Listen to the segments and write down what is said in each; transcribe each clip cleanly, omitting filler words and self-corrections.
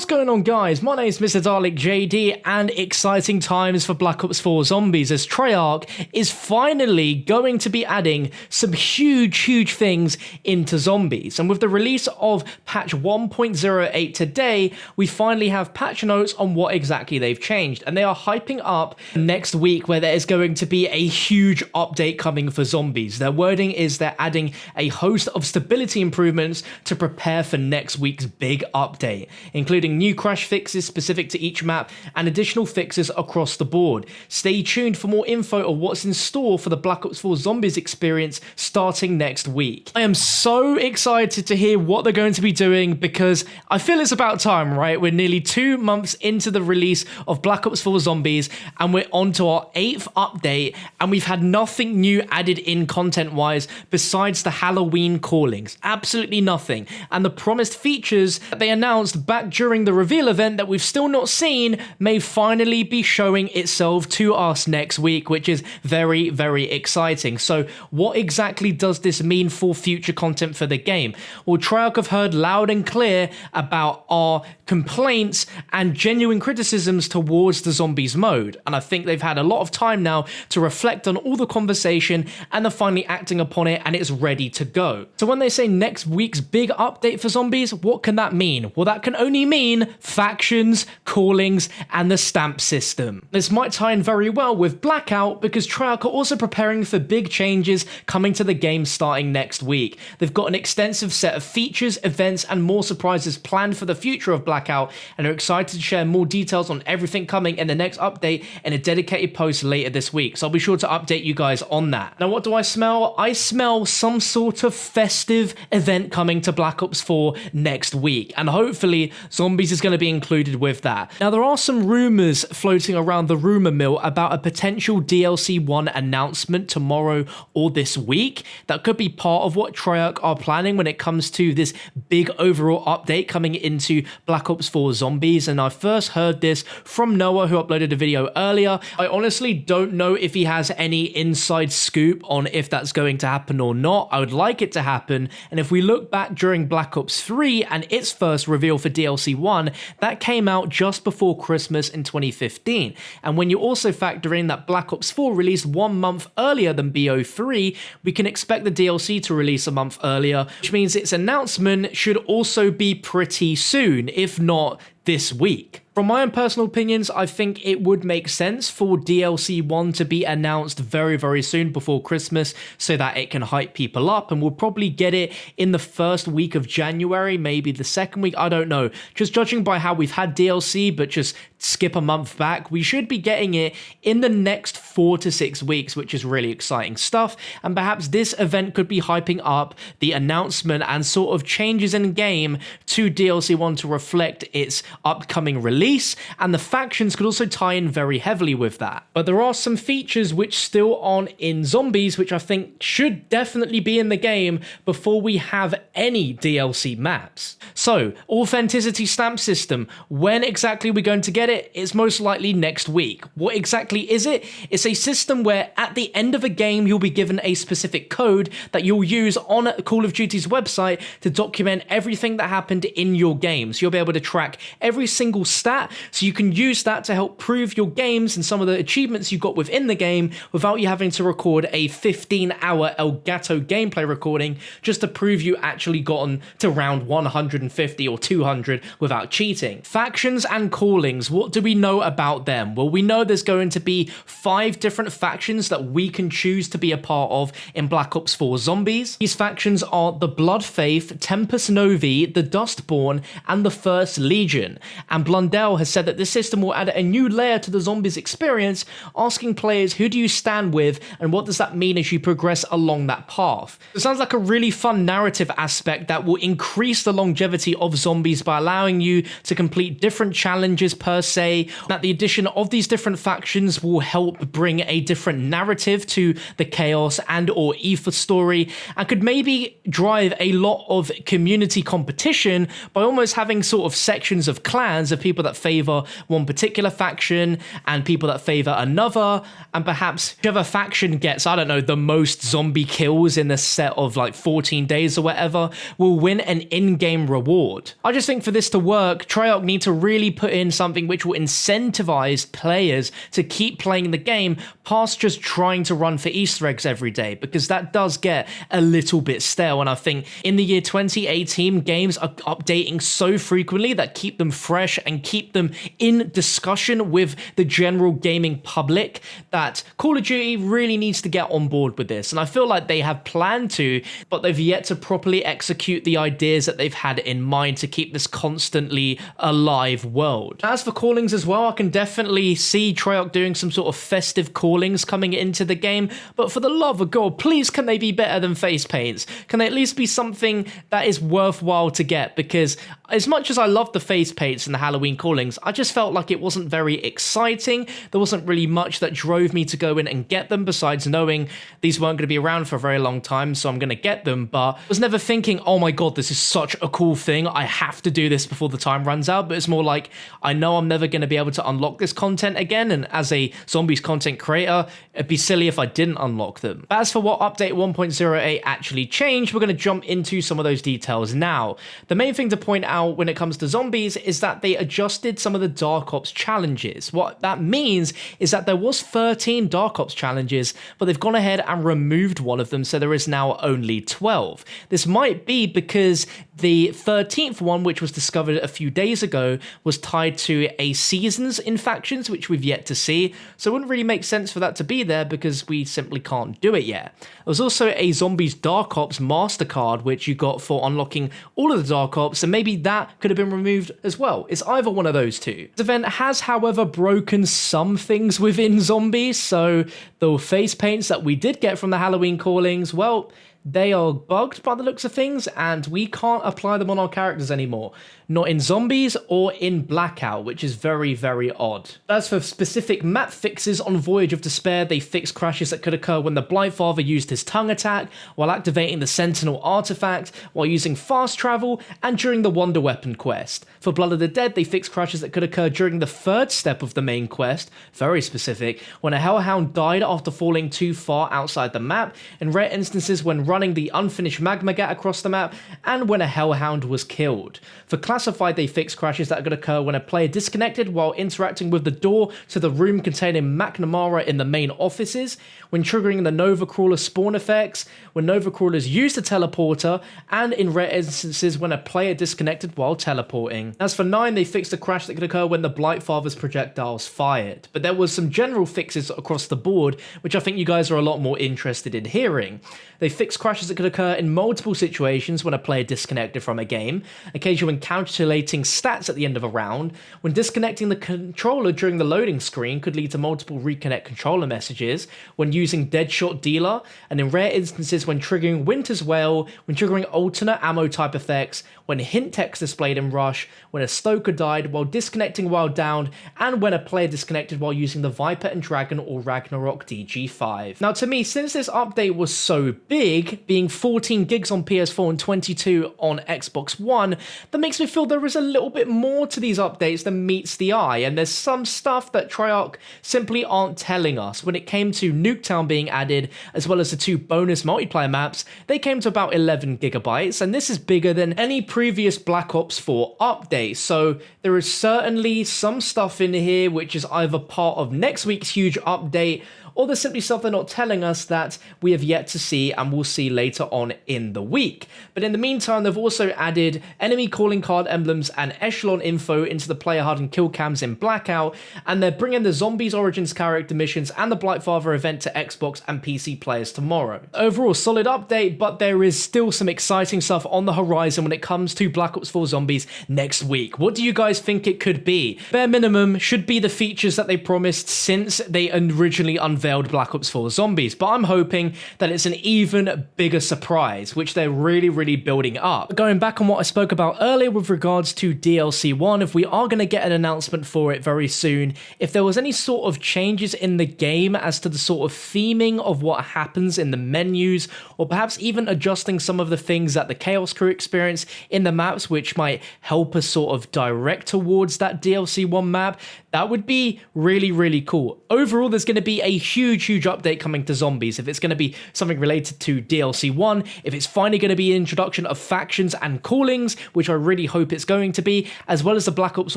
What's going on, guys? My name is MrDalekJD, and exciting times for Black Ops 4 Zombies as Treyarch is finally going to be adding some huge things into Zombies. And with the release of patch 1.08 today, we finally have patch notes on what exactly they've changed. And they are hyping up next week where there is going to be a huge update coming for Zombies. Their wording is they're adding a host of stability improvements to prepare for next week's big update, including new crash fixes specific to each map and additional fixes across the board. Stay tuned for more info on what's in store for the Black Ops 4 Zombies experience starting next week. I am so excited to hear what they're going to be doing because I feel it's about time, right? We're nearly 2 months into the release of Black Ops 4 Zombies and we're on to our 8th update, and we've had nothing new added in content-wise besides the Halloween callings. Absolutely nothing. And the promised features that they announced back during the reveal event that we've still not seen may finally be showing itself to us next week, which is very exciting. So what exactly does this mean for future content for the game? Well, Treyarch have heard loud and clear about our complaints and genuine criticisms towards the Zombies mode, and I think they've had a lot of time now to reflect on all the conversation and they're finally acting upon it, and it's ready to go. So when they say next week's big update for Zombies, what can that mean? Well, that can only mean factions, callings, and the stamp system. This might tie in very well with Blackout because Treyarch are also preparing for big changes coming to the game starting next week. They've got an extensive set of features, events, and more surprises planned for the future of Blackout, and are excited to share more details on everything coming in the next update in a dedicated post later this week. So I'll be sure to update you guys on that. Now, what do I smell? I smell some sort of festive event coming to Black Ops 4 next week, and hopefully Zombies is going to be included with that. Now, there are some rumors floating around the rumor mill about a potential DLC 1 announcement tomorrow or this week that could be part of what Treyarch are planning when it comes to this big overall update coming into Black Ops 4 Zombies. And I first heard this from Noah, who uploaded a video earlier. I honestly don't know if he has any inside scoop on if that's going to happen or not. I would like it to happen. And if we look back during Black Ops 3 and its first reveal for DLC 1, that came out just before Christmas in 2015. And when you also factor in that Black Ops 4 released 1 month earlier than BO3, we can expect the DLC to release a month earlier, which means its announcement should also be pretty soon, if not this week. From my own personal opinions, I think it would make sense for DLC 1 to be announced very soon before Christmas so that it can hype people up, and we'll probably get it in the first week of January, maybe the second week, I don't know. Just judging by how we've had DLC but just skip a month back, we should be getting it in the next 4 to 6 weeks, which is really exciting stuff. And perhaps this event could be hyping up the announcement and sort of changes in game to DLC 1 to reflect its upcoming release, and the factions could also tie in very heavily with that. But there are some features which still aren't in Zombies, which I think should definitely be in the game before we have any DLC maps. So, authenticity stamp system, when exactly are we going to get it? It's most likely next week. What exactly is it? It's a system where at the end of a game you'll be given a specific code that you'll use on Call of Duty's website to document everything that happened in your game. So you'll be able to track every single stat, so you can use that to help prove your games and some of the achievements you got within the game without you having to record a 15-hour Elgato gameplay recording just to prove you actually gotten to round 150 or 200 without cheating. Factions and callings, what do we know about them? Well, we know there's going to be 5 different factions that we can choose to be a part of in Black Ops 4 Zombies. These factions are the Blood Faith, Tempest Novi, the Dustborn, and the First Legion. And Blundell has said that this system will add a new layer to the Zombies experience, asking players who do you stand with and what does that mean as you progress along that path. It sounds like a really fun narrative aspect that will increase the longevity of Zombies by allowing you to complete different challenges per se, that the addition of these different factions will help bring a different narrative to the chaos and or ethos story, and could maybe drive a lot of community competition by almost having sort of sections of clans of people that that favor one particular faction and people that favor another, and perhaps whichever faction gets, I don't know, the most zombie kills in a set of like 14 days or whatever will win an in-game reward. I just think for this to work, Treyarch need to really put in something which will incentivize players to keep playing the game past just trying to run for Easter eggs every day, because that does get a little bit stale. And I think in the year 2018, games are updating so frequently that keep them fresh and keep them in discussion with the general gaming public, that Call of Duty really needs to get on board with this. And I feel like they have planned to, but they've yet to properly execute the ideas that they've had in mind to keep this constantly alive world. As for callings as well, I can definitely see Treyarch doing some sort of festive callings coming into the game, but for the love of God, please can they be better than face paints? Can they at least be something that is worthwhile to get? Because as much as I love the face paints and the Halloween callings, I just felt like it wasn't very exciting. There wasn't really much that drove me to go in and get them, besides knowing these weren't going to be around for a very long time, so I'm going to get them. But I was never thinking, oh my God, this is such a cool thing, I have to do this before the time runs out. But it's more like, I know I'm never going to be able to unlock this content again, and as a zombies content creator, it'd be silly if I didn't unlock them. But as for what update 1.08 actually changed, we're going to jump into some of those details now. The main thing to point out when it comes to zombies is that they adjusted some of the Dark Ops challenges. What that means is that there was 13 Dark Ops challenges, but they've gone ahead and removed one of them, so there is now only 12. This might be because the 13th one, which was discovered a few days ago, was tied to a seasons in factions, which we've yet to see, so it wouldn't really make sense for that to be there because we simply can't do it yet. There was also a Zombies Dark Ops MasterCard, which you got for unlocking all of the Dark Ops, and maybe that could have been removed as well. It's either one of those two. This event has, however, broken some things within zombies, so the face paints that we did get from the Halloween callings, well, they are bugged by the looks of things, and we can't apply them on our characters anymore. Not in zombies or in Blackout, which is very, very odd. As for specific map fixes on Voyage of Despair, they fixed crashes that could occur when the Blightfather used his tongue attack, while activating the Sentinel artifact, while using fast travel, and during the Wonder Weapon quest. For Blood of the Dead, they fixed crashes that could occur during the third step of the main quest, very specific, when a Hellhound died after falling too far outside the map, in rare instances when running the unfinished magma gat across the map, and when a Hellhound was killed. For Classified, they fixed crashes that could occur when a player disconnected while interacting with the door to the room containing McNamara in the main offices, when triggering the Nova Crawler spawn effects, when Nova Crawlers used a teleporter, and in rare instances when a player disconnected while teleporting. As for 9, they fixed a crash that could occur when the Blightfather's projectiles fired. But there was some general fixes across the board, which I think you guys are a lot more interested in hearing. They fixed crashes that could occur in multiple situations when a player disconnected from a game, occasionally when calculating stats at the end of a round, when disconnecting the controller during the loading screen could lead to multiple reconnect controller messages, when using Deadshot Dealer, and in rare instances when triggering Winter's Wail, when triggering alternate ammo type effects, when hint text displayed in Rush, when a Stoker died while disconnecting while downed, and when a player disconnected while using the Viper and Dragon or Ragnarok DG5. Now to me, since this update was so big, being 14 gigs on PS4 and 22 on Xbox One, that makes me feel there is a little bit more to these updates than meets the eye, and there's some stuff that Treyarch simply aren't telling us. When it came to Nuketown being added, as well as the 2 bonus multiplayer maps, they came to about 11 gigabytes, and this is bigger than any previous Black Ops 4 update, so there is certainly some stuff in here which is either part of next week's huge update, or there's simply stuff they're not telling us that we have yet to see and we'll see later on in the week. But in the meantime, they've also added enemy calling card emblems and echelon info into the player HUD and kill cams in Blackout, and they're bringing the Zombies Origins character missions and the Blightfather event to Xbox and PC players tomorrow. Overall, solid update, but there is still some exciting stuff on the horizon when it comes to Black Ops 4 Zombies next week. What do you guys think it could be? Bare minimum should be the features that they promised since they originally unveiled unveiled Black Ops 4 Zombies, but I'm hoping that it's an even bigger surprise, which they're really building up. Going back on what I spoke about earlier with regards to DLC 1, if we are going to get an announcement for it very soon, if there was any sort of changes in the game as to the sort of theming of what happens in the menus, or perhaps even adjusting some of the things that the Chaos Crew experience in the maps, which might help us sort of direct towards that DLC 1 map, that would be really cool. Overall, there's going to be a huge update coming to Zombies. If it's going to be something related to DLC 1, if it's finally going to be an introduction of factions and callings, which I really hope it's going to be, as well as the Black Ops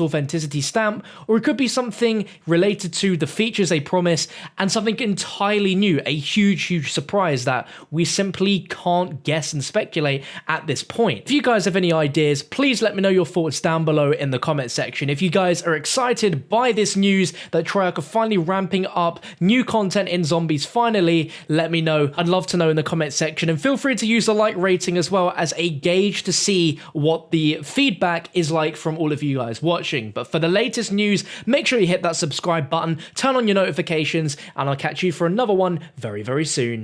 Authenticity stamp, or it could be something related to the features they promise and something entirely new, a huge surprise that we simply can't guess and speculate at this point. If you guys have any ideas, please let me know your thoughts down below in the comment section. If you guys are excited by this news that Treyarch are finally ramping up new content in Zombies finally, let me know. I'd love to know in the comment section, and feel free to use the like rating as well as a gauge to see what the feedback is like from all of you guys watching. But for the latest news, make sure you hit that subscribe button, turn on your notifications, and I'll catch you for another one very soon.